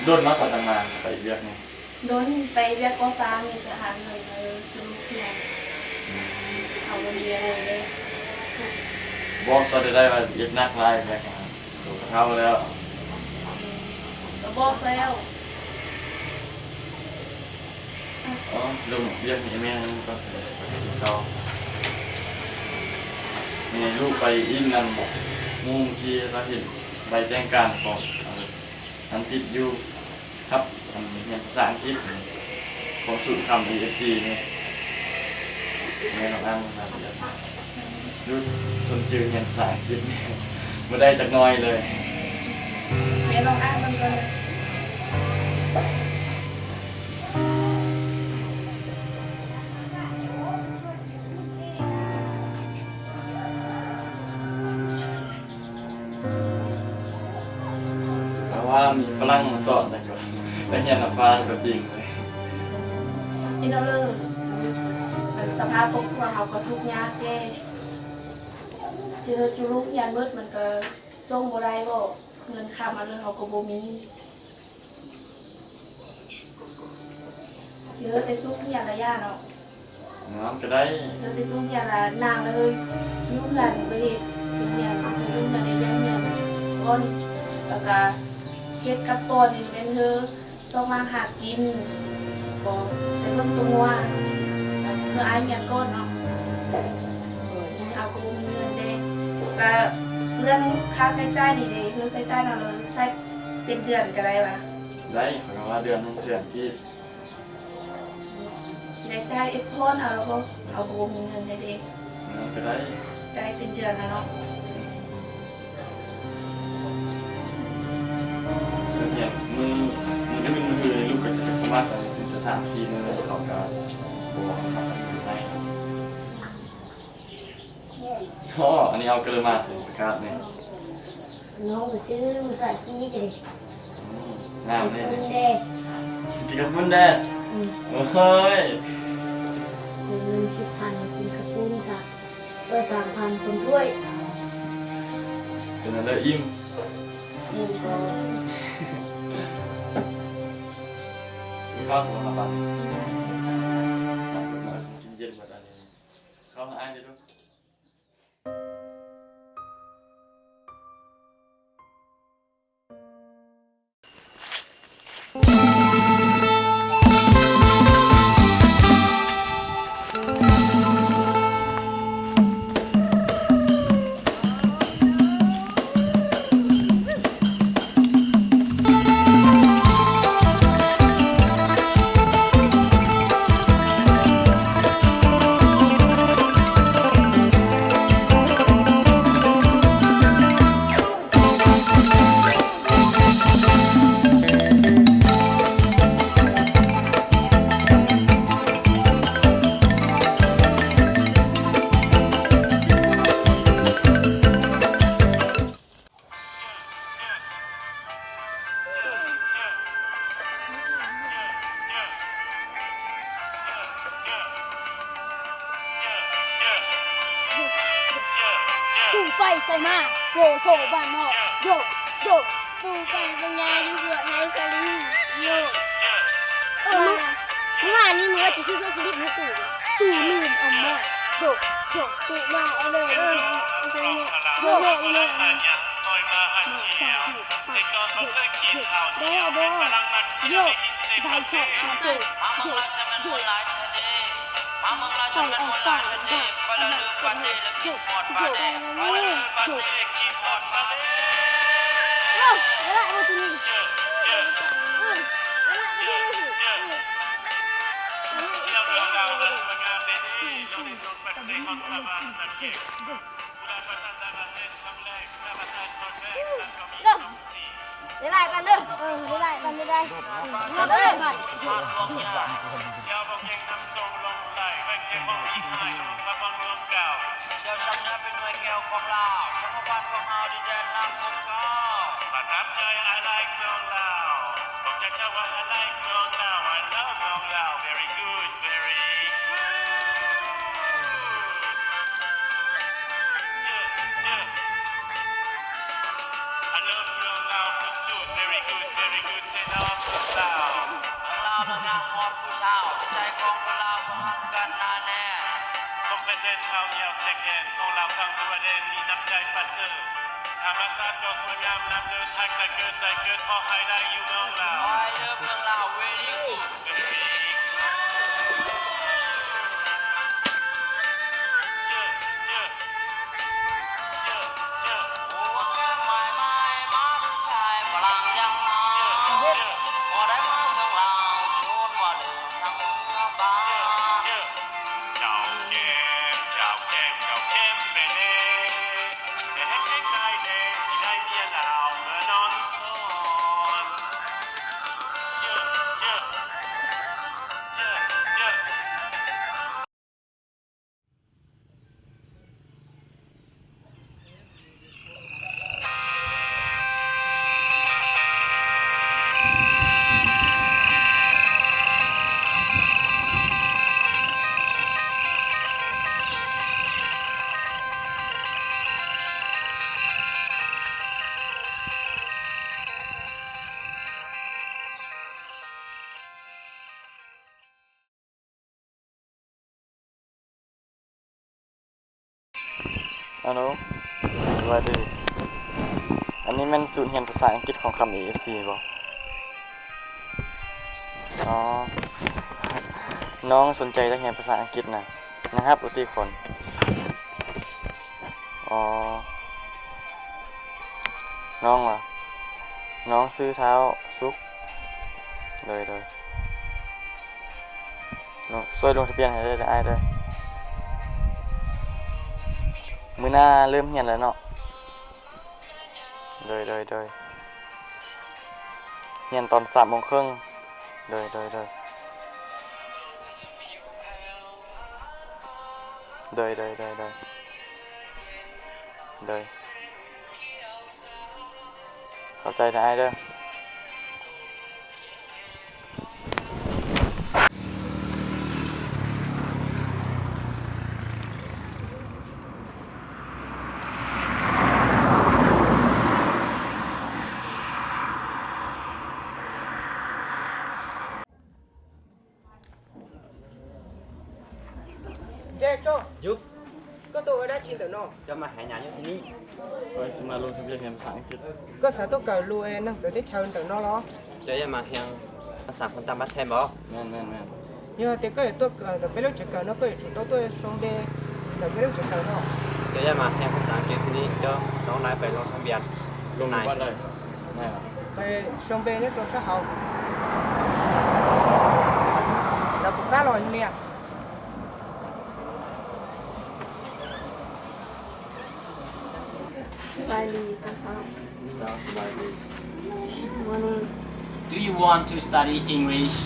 [SPEAKER 3] โดนมาสอนตั้งนานไปเรียกนี่
[SPEAKER 2] โดนไปเรียกก็ซ้ามีสถานเลยคือลูกเพื่อนเอาเรียนเลย
[SPEAKER 3] บอกสอนได้ว่าเรียกนักไล่เรียกมาถูกเข้าแล้ว
[SPEAKER 2] ก็บอกแล้ว
[SPEAKER 3] อ๋อลุงเรียกนี่แม่ก็เสร็จเขามีลูกไปอินนั่นมุงที่เราเห็นใบแจ้งการของอันติดอยู่ครับอันเรียนภาษาอังกฤษของศูนย์คำ EFC นี่แม่น้องอ้ำครับดูสนจือเรียนภาษาอังกฤษนี่มาได้จากน้อยเลย
[SPEAKER 2] แม่ลองอ่านมันก็เลย
[SPEAKER 3] เพราะว่ามีฝรั่งมาสอนแต่ก็ได้เรียนอัฟานก็จริงเลย
[SPEAKER 2] อินเอาเลยสภาพครอบครัวเขาก็ทุกข์ยากแย่เจอจุลุกยันเบิดมันก็ส่งบ่ได้บ่เงินค่ามาเลยเขาก็บ่มีเจอไปซุกที่ยาระยะเนาะ
[SPEAKER 3] น้ำก็ได้
[SPEAKER 2] เจอไปซุกที่ยาละนางเลยยุ่งกันไปเฮ็ดเป็นอย่างยุ่งกันในเรื่องเนี่ยก้อนแล้วก็เฮ็ดกับปนเป็นเธอต้องมาหากินก็ไปเบิ่งตัวเพื่ออายเงินก้อนเนาะเอาก็บ่มีเงินเด้ก็เรื่องค่าใช้จ่ายนี่เด้คือใช้จ่ายเราเลยใช้เป็นเดือนก็ได้ว่ะ
[SPEAKER 3] ได้เพราะว่าเดือนนึงเสียนที่
[SPEAKER 2] ได้จ่ายเอ็กพอนเอาแล้วก็เอาก็บ่มีเงินเด้
[SPEAKER 3] น้ำก็ได้
[SPEAKER 2] จ่ายเป็นเดือนนะเนาะ
[SPEAKER 3] เนี่ยมือลูกก็จะสมัครจะ3-4 มื้อเขาก็บอกครับให้ท่ออันนี้เอาเกลือมาสิประกาศเนี่ย
[SPEAKER 4] น้องไปซื้อมุสาจีกันดิ
[SPEAKER 3] งามเนี่ย
[SPEAKER 4] คนเด้
[SPEAKER 3] กินกับพุ่นแดดเฮ้ย
[SPEAKER 4] เงิน10,000กินกระปุ้งสักก็3,000คนด้วย
[SPEAKER 3] เป็นอะไรอิ่ม
[SPEAKER 4] เงินก็
[SPEAKER 3] มีข้าวสารบ้างกินเย็นกว่านี้ข้าวอ้ายได้ด้วย
[SPEAKER 4] ไฟใส่มาโซโซบ้านนอกโยโยปูไฟบรรยายอยู่เหือในสลิงโยเมื่อวานนี้มึงว่าจะซื้อเครื่องสลิปให้กูลืมเอามาโยโยตูมาเอาเลยโยโยโยโยโยได้ชอบมาเจอโยโยใส่ออกปากได้โยโยโยโยแล้วมาที่นี่ได้กันเด้อได้กันได้งอเลยค่ะ
[SPEAKER 6] เดี๋ยวฉันจะเป็นหน่วยแก้วของเราจักรวาลของเราดินแดนน้ำของเขาประทับใจ I like เมืองลาวบอกใจเจ้าว่า I like เมืองลาว I love เมืองลาว very good very good yeah I love เมืองลาวสุดๆ very good very good เจ้าเมืองลาวเมืองลาวเมืองลาวฮอดผู้สาวใจของคนลาวบ่ฮักกันนาแน่ผมเป็นเด่นเอาเหนียวเซ็กเด่นของเราทั้งตัวเด่นมีน้ำใจปัดเจอธรรมชาติก็สวยงามน้ำเดินทางแต่เกิดเพราะไฮไลท์อยู่เมืองลาว I love เมืองลาว very good very
[SPEAKER 3] ฮัลโหลสวัสดีอันนี้มันศูนย์เรียนภาษาอังกฤษของคำ AFC บ่อ๋อ น้องสนใจจะเรียนภาษาอังกฤษนะครับอุติคน อ๋อ น้องเหรอ น้องซื้อเท้าซุกเลยช่วยลงทะเบียนให้ได้ไอ้ด้วยมื้อหน้าเริ่มเรียนแล้วเนาะเรียนตอน3:30 นเข้าใจได้เด้อ
[SPEAKER 7] giúp có tôi đã xin từ nó cho mà hãy nhà như thế này
[SPEAKER 3] ไปสิมาลงทะเบียนเรียนภาษาอังกฤษ
[SPEAKER 7] có sao tôi cờ lui năng tự thích hơn từ nó lo cho mà hàng sản phẩm tam bắt thêm bỏ
[SPEAKER 3] แม่น
[SPEAKER 7] nhưng mà thì có tôi cờ từ cái lúc chỉ cờ nó có chủ tôi xong đi từ cái lúc chỉ cờ nó cho mà hàngภาษาอังกฤษที่นี่cho nó lại phải lo thăm biệt
[SPEAKER 3] ลงบ้านเลยแม่ครับ
[SPEAKER 7] phải xong bên nó trong xã hội là cũng cá lòi như nè
[SPEAKER 2] สบายดีสาว
[SPEAKER 3] สบายดี
[SPEAKER 2] ๆวันนี้
[SPEAKER 8] Do you want to study English?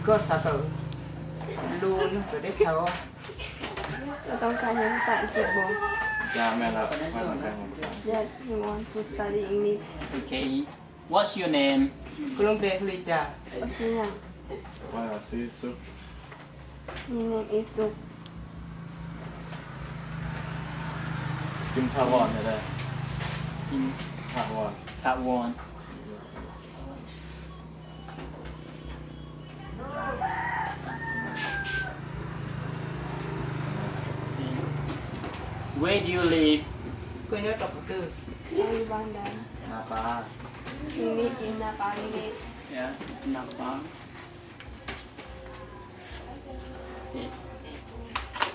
[SPEAKER 7] có sao tự luôn tự thích theo
[SPEAKER 2] เราต้องการเรียนภาษาอังกฤษบ่
[SPEAKER 3] จ้าแม่ครับมาทำการภาษา
[SPEAKER 2] Yes you want to study English
[SPEAKER 8] Okay. What's your name?
[SPEAKER 7] luôn để lui cha
[SPEAKER 2] ก็คืออย่าง
[SPEAKER 3] ว่าซื้อซุป
[SPEAKER 2] มีเนมอีสุ
[SPEAKER 3] กิมทาวอนได้
[SPEAKER 8] Kim
[SPEAKER 3] ทาวอน
[SPEAKER 8] Taiwan. Where do you live?
[SPEAKER 7] เพื่อนจะตกตื้อ
[SPEAKER 2] อยู่บ้านใด
[SPEAKER 3] Napa.
[SPEAKER 2] มีมีกินนาปาลีเด
[SPEAKER 8] Yeah, Nepal. Okay.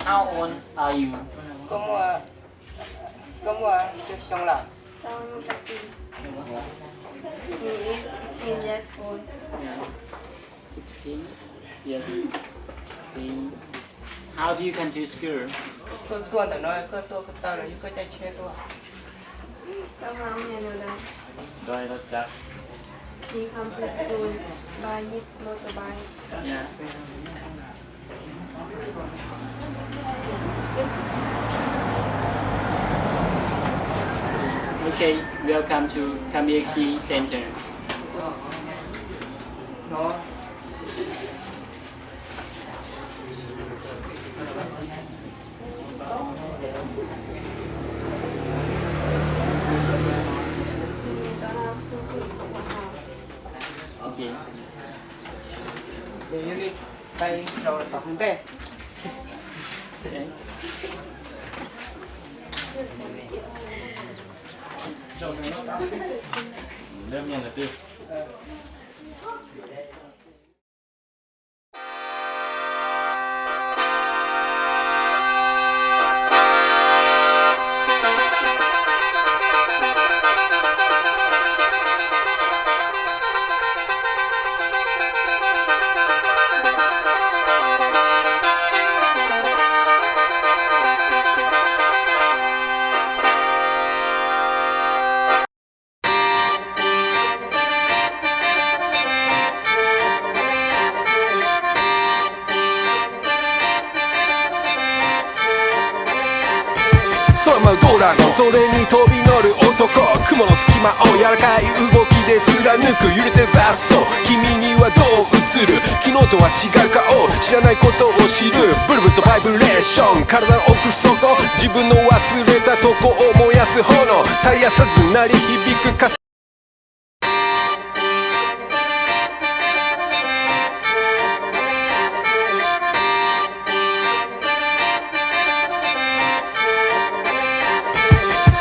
[SPEAKER 8] How old are you?
[SPEAKER 7] ก็มัวจะชงหลับ
[SPEAKER 2] เจ้าอยู่จักปีมี16 years old
[SPEAKER 8] Yeah. 16. Yeah. Okay. How do you come to school?
[SPEAKER 7] ก็ตัวแต่น้อยก็ตัวก็ตาเลยก็จะเชื่อตัว
[SPEAKER 2] ก็มาเรียนอยู่แล้ว
[SPEAKER 3] Doi rถจักร
[SPEAKER 2] She come to school by his motorbike.
[SPEAKER 8] Yeah. Okay, welcome to Kamiexi Center.
[SPEAKER 7] เนาะ
[SPEAKER 8] Okay.
[SPEAKER 7] เดี๋ยวนี้ไปเราต่อคุณเต้
[SPEAKER 8] Okay.
[SPEAKER 3] เริ่มยังละตื้อ
[SPEAKER 6] 空舞うドラゴンそれに飛び乗る男雲の隙間を柔らかい動きで貫く揺れて雑草君にはどう映る昨日とは違う顔知らないことを知るブルブルとバイブレーション体の奥底自分の忘れたとこを燃やす炎絶やさず鳴り響く風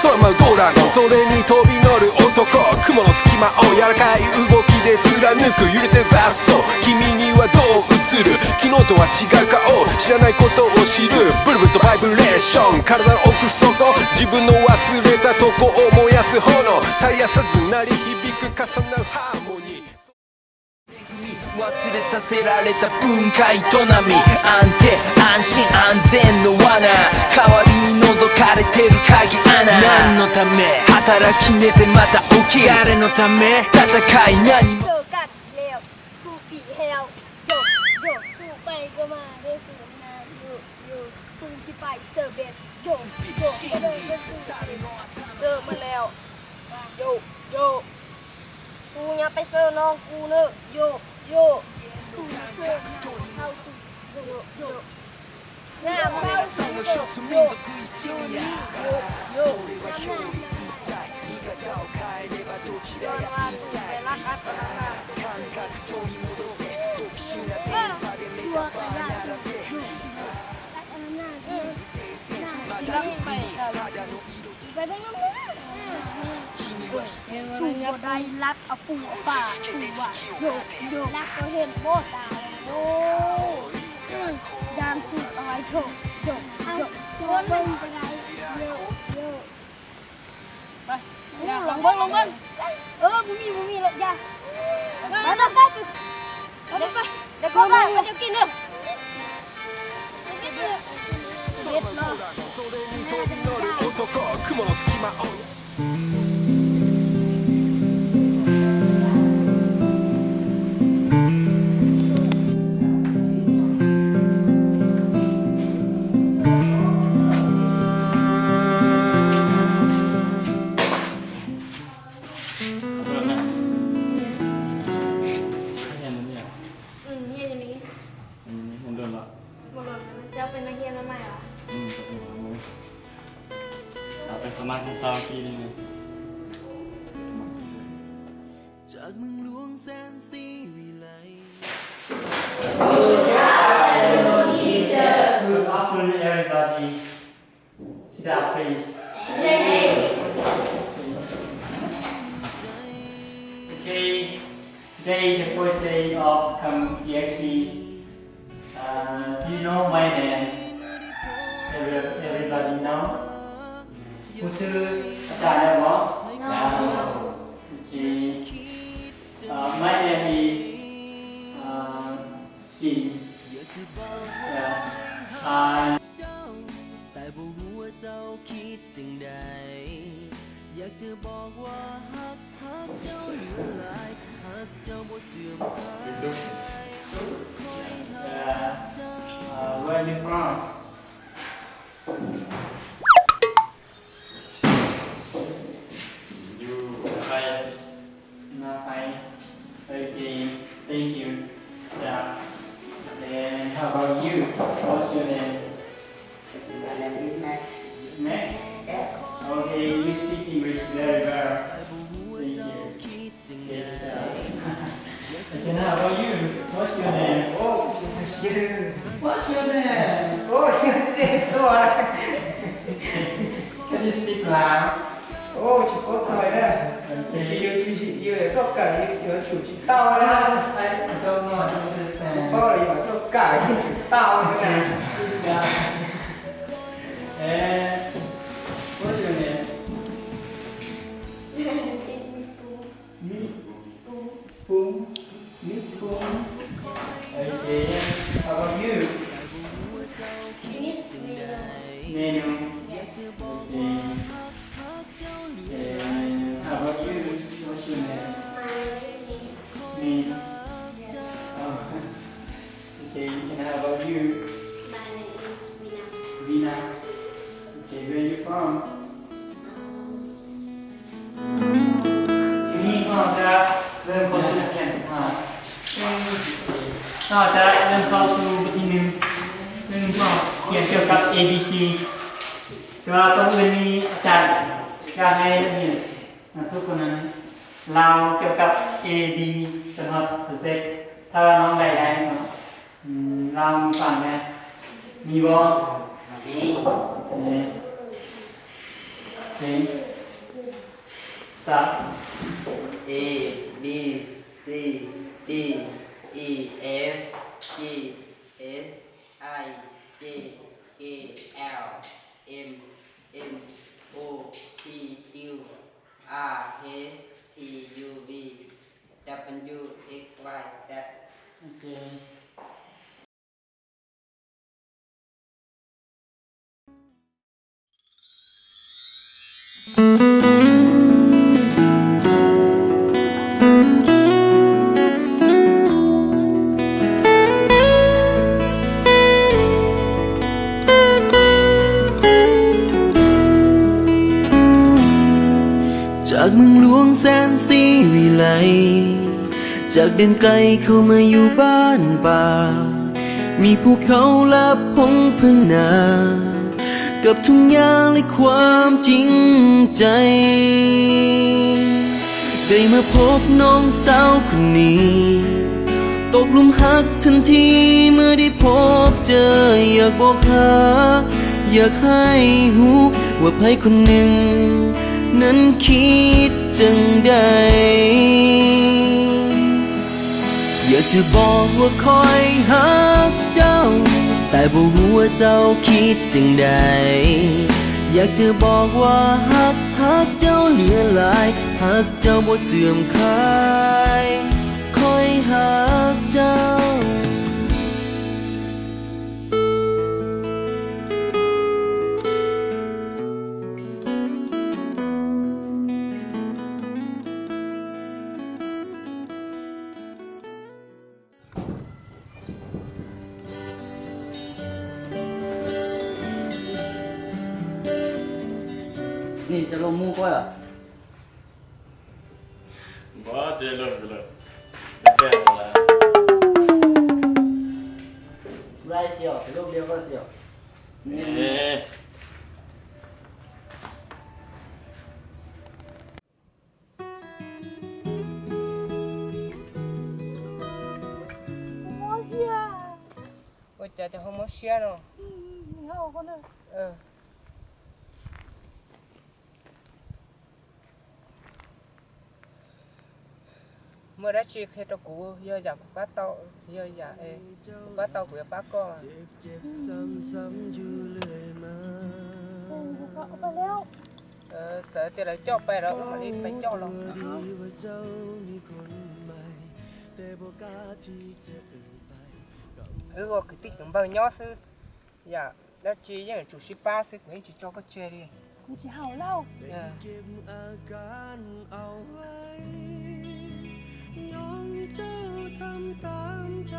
[SPEAKER 6] 空舞うドラゴンそれに飛び乗る男雲の隙間を柔らかい動きで貫く揺れて雑草君にはどう映る昨日とは違う顔知らないことを知るブルブルとバイブレーション体の奥底自分の忘れたとこを燃やす炎絶やさず鳴り響く重なるハーモニー忘れさせられた文化営み安定安心安全の罠代わりに覗かれてる鍵穴何のため働き寝てまた起き誰のため戦い何も
[SPEAKER 4] เจอกัดแล้วสู้ปีแฮวโยกโยกสู้ไปก็มาได้สู้นะโยกโยกสู้ที่ไปเซอร์เบตโยกโยกก็เดินก็สู้เจอมาแล้วโยกโยกกูอย่าไปเซอร์น้องกูเนอะโยกโยกกูเซอร์เข้าสู้โยกโยกหน้ามึงเข้าสู้โยกโยกโยกไปเบิ่งน้ำมือสูบบ่ได้รักเอาปูเอาป่าปูว่ะโยกโยกรักก็เห็นโบตาโอ้ยามสูบเอาไว้โยกโยกโยกวนมันไปไงโยกโยกไปลงเบิ่งบ่มีแล้วอย่าไปเดี๋ยวก็ได้มันจะกินเด้อเด็ดเนาะ
[SPEAKER 6] それに飛び乗る男雲の隙間を
[SPEAKER 2] เฮียอย่างนี้
[SPEAKER 3] เห็นโดนละ
[SPEAKER 2] หมดเลยเจ้าเป็นนักเรียนมาใหม่เหรอ
[SPEAKER 3] เอาไปส สมัครของสาวปีนึง
[SPEAKER 6] จากเมืองหลวงแสนสีวิไล
[SPEAKER 8] Good afternoon, everybody. Sit down, please. Okay, today is the first day of EXC. Do you know my name? Everybody know? ผู้ชื่ออาจารย์ได้บ่ Okay. My name is C. Yeah.
[SPEAKER 6] แต่บ่รู้ว่าเจ้าคิดจังใดอยากจะบอกว่าฮักเจ้าเหลือหลายฮักเจ้าบ่เสื่อมคลาย
[SPEAKER 8] Where are you from?
[SPEAKER 3] You fine.
[SPEAKER 8] Not fine. Okay, thank you. Yeah. And how about you? What's your name?
[SPEAKER 9] My name is Mac.
[SPEAKER 8] Mac?
[SPEAKER 9] Yeah.
[SPEAKER 8] Okay, you speak English very well. Thank you. Yes, okay, now how about you? What's your name? What's your name? Can you speak loud?
[SPEAKER 7] Chỉ có thời đó. Chỉ yêu để có cả yêu chủ chỉ tao đó.
[SPEAKER 8] Don't know, I don't understand.
[SPEAKER 7] Có là yêu có cả yêu chủ tao nữa nè.
[SPEAKER 8] This guy. And what's your name? Me? Boom. Me boom. Okay. How about you? Menu. Okay. And how about you? What's your name? Me. Oh. Okay. And how about you? Vina. Okay, where are you from? นี่ก็จะเริ่มเข้าสู่เรียนก็จะเริ่มเข้าสู่วิธีหนึ่งซึ่งก็เขียนเกี่ยวกับ ABC แต่ว่าต้องอื่นมีอาจารย์การให้นักเรียนทุกคนนั้นเราเกี่ยวกับ AB สำหรับสุดเซ็ตถ้าว่าน้องใดได้เนาะเราฟังนะมีบ่ Okay. Start.
[SPEAKER 9] A B C D E F G S I J K L M N O P Q R S T U V W X Y Z.
[SPEAKER 8] Okay.
[SPEAKER 6] จากเมืองหลวงแสนสีวิไลจากเดินไกลเข้ามาอยู่บ้านป่ามีภูเขาและพงพนากับทุ่งหญ้าและความจริงใจได้มาพบน้องสาวคนนี้ตกหลุมรักทันทีเมื่อได้พบเจออยากบอกหาอยากให้หูว่าใครคนหนึ่งนั้นคิดจังใดอยากจะบอกว่าคอยหักเจ้าแต่บ่รู้ว่าเจ้าคิดจังใดอยากจะบอกว่าหักเจ้าเหลือหลายหักเจ้าบ่เสื่อมคลายคอยหักเจ้า
[SPEAKER 9] นี่จะลงมูกไว้เหรอ
[SPEAKER 3] บ่เจริญไปเลยเป็นแฟนกันแล้ว
[SPEAKER 9] ไล่เสียวรูปเดียวก็เสียว
[SPEAKER 3] เอ๊ะ
[SPEAKER 7] จะห้องมอเชียเนาะ
[SPEAKER 4] เฮาคนนึง
[SPEAKER 7] เมื่อได้ชีเคตกูเยอะจากป้าเตาเยอะจากป้าเตากูป้าก็
[SPEAKER 6] เจ็บซ้ำๆอยู่เรื่อยมา
[SPEAKER 4] เขาไปแล้ว
[SPEAKER 7] จะเดี๋ยวเราเจาะไปแล้วมันนี่ไปเจาะลง
[SPEAKER 6] ดีว่าเจ้ามีคนใหม่แต่บ่กล้าที่จะไป
[SPEAKER 7] ก็คือติดถึงบางย่อซื้ออย่าแล้วชีอย่างจุดสิป้าซื้อไม่จีเจาะก็เจดี
[SPEAKER 4] กูจะเห่าเล่า
[SPEAKER 6] เก็บอาการเอาไว้ยอมให้เจ้าทำตามใจ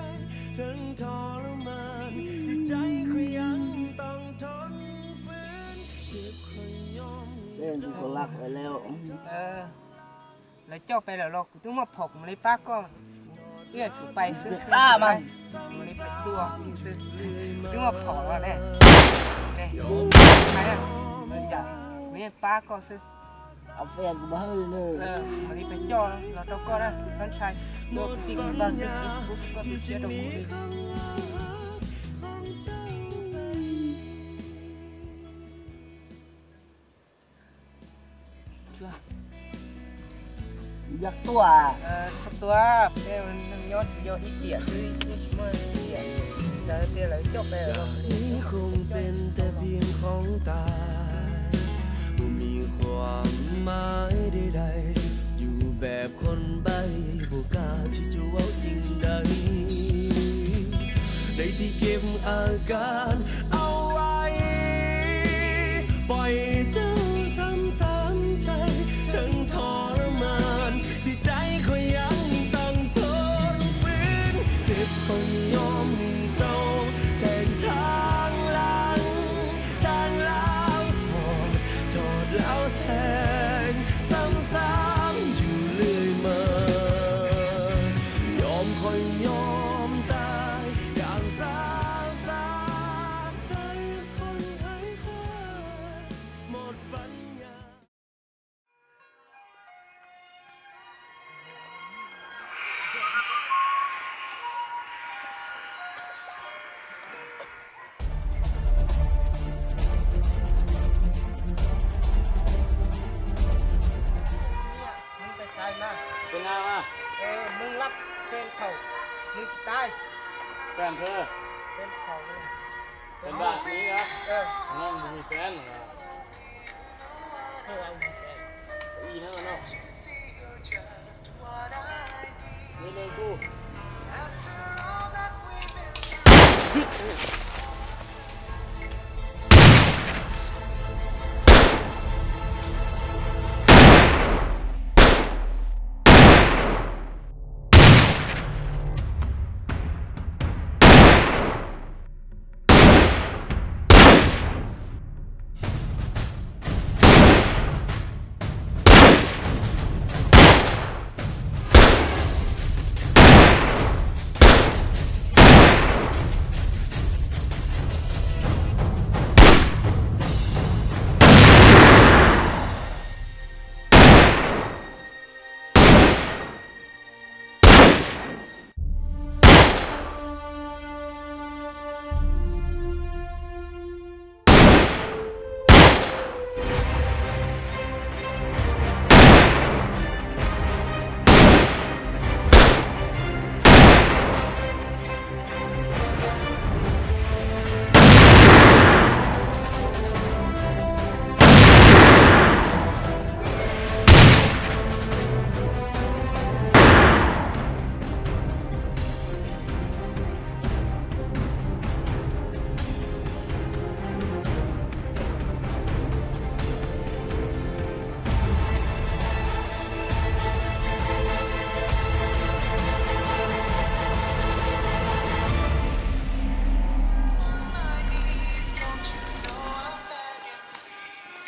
[SPEAKER 6] ถึงทรมานที่ใจก็ยังต้องทนฝืนเจ็บคอยยอม
[SPEAKER 9] เล่นคนรักไปแล้ว
[SPEAKER 7] แล้วเจาะไปแล้วเราต้องมาผกมันเลยป้าก็เอื้อจุไปซื้อ
[SPEAKER 9] ป้ามัน
[SPEAKER 7] มันเลยเป็นตัวซื้อต้องมาผกแล้วแน่เนี่ยไปอ่ะอย่าไม่ป้าก็ซื้อ
[SPEAKER 9] เอาแฟนกูมาให้เลย
[SPEAKER 7] มันนี่เป็นเจาะเราต้องก็ได้สันชัยโดนตีกันบ้างซื้อปุ๊บก็ติดเชื้อตรงนี้ชัว
[SPEAKER 9] อยากตัว
[SPEAKER 7] สักตัวเนี่ยมันยอดอีเกียซื้อที่ชิมเมอร์อีเกียจะเดี๋ยวเราจบไปแล้ว
[SPEAKER 6] นี้คงเป็นแต่เพียงของตาบ่มีความหมายใดๆอยู่แบบคนใบ้บ่กล้าที่จะเว้าสิ่งใดได้ที่เก็บอาการเอาไว้ปล่อยเจ้าทำตามใจทั้งทรมานที่ใจก็ยังต้องทนฝืนเจ็บคนยอมให้เจ้าแทนทางหลังทางแล้วถอดแล้วแทงซ้ำๆอยู่เรื่อยมายอมคอยยอมตายอย่างซาให้คนหายขาดหมดปัญญา
[SPEAKER 7] มึงไปตายมา
[SPEAKER 3] เป็นไงวะ
[SPEAKER 7] มึงรับเป็นเขามึงจะตาย
[SPEAKER 3] แฟนเธอ
[SPEAKER 7] เป็นเขาเลย
[SPEAKER 3] เป็นแบบนี้เหรอ
[SPEAKER 7] Ờ.
[SPEAKER 3] นั่นมีแฟนเหรออีนั่นเนาะนี่เลยกู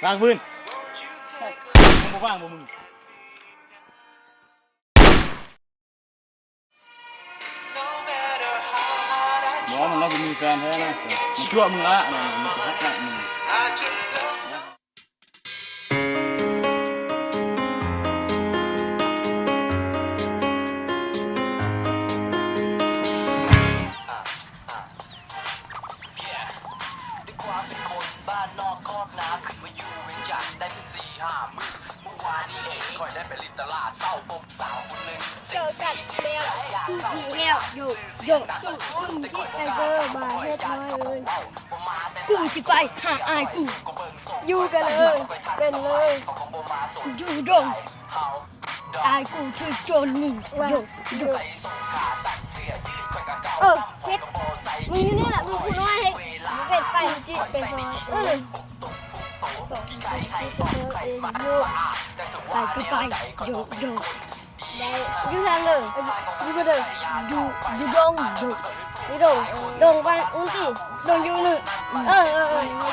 [SPEAKER 3] วางพื้นมึงว่างบ่มึงบอกมันเราเป็นมีแฟนแท้นะมันชั่วมึงละนะมันจะฮักละมึง
[SPEAKER 6] เ
[SPEAKER 4] เจอกันแล้วกูผีแล้วอยู่อยู่ที่ไอเบอร์มาเฮ็ดน้อยเลยกูสิไปหาอายกูอยู่กันเลยเป็นเลยอยู่ดงอายกูชื่อโจนนี่อยู่เฮ็ดมึงอยู่นี่แหละมึงพูดว่าเฮ็ดมึงเป็นไปจิเป็นซอยไปอยู่ได้อยู่ทางเลยอยู่ก็เด้ออยู่ดงอยู่ดงไปอุ้งตีดงอยู่นึงจะ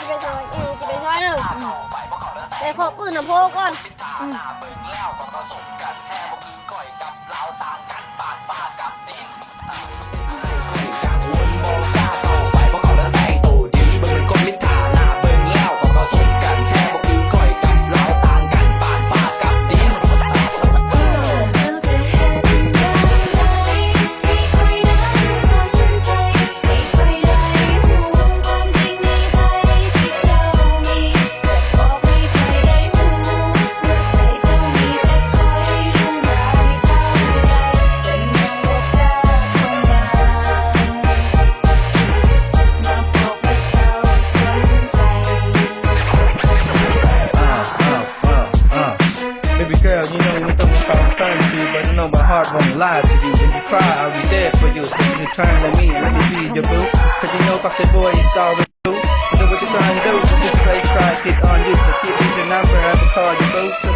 [SPEAKER 4] ไปซอยจะไปซอยนึงแต่ขอปืนน้ำโพก่อน
[SPEAKER 10] Girl, you know we don't stop trying to, but I know my heart won't lie to you. When you cry, I'll be there for you. So you turn to me, let me be your boo. Cause you know if I say boy, it's always you. You know what you're trying to do, just play, try, get on you. So keep your number, I will call you boo.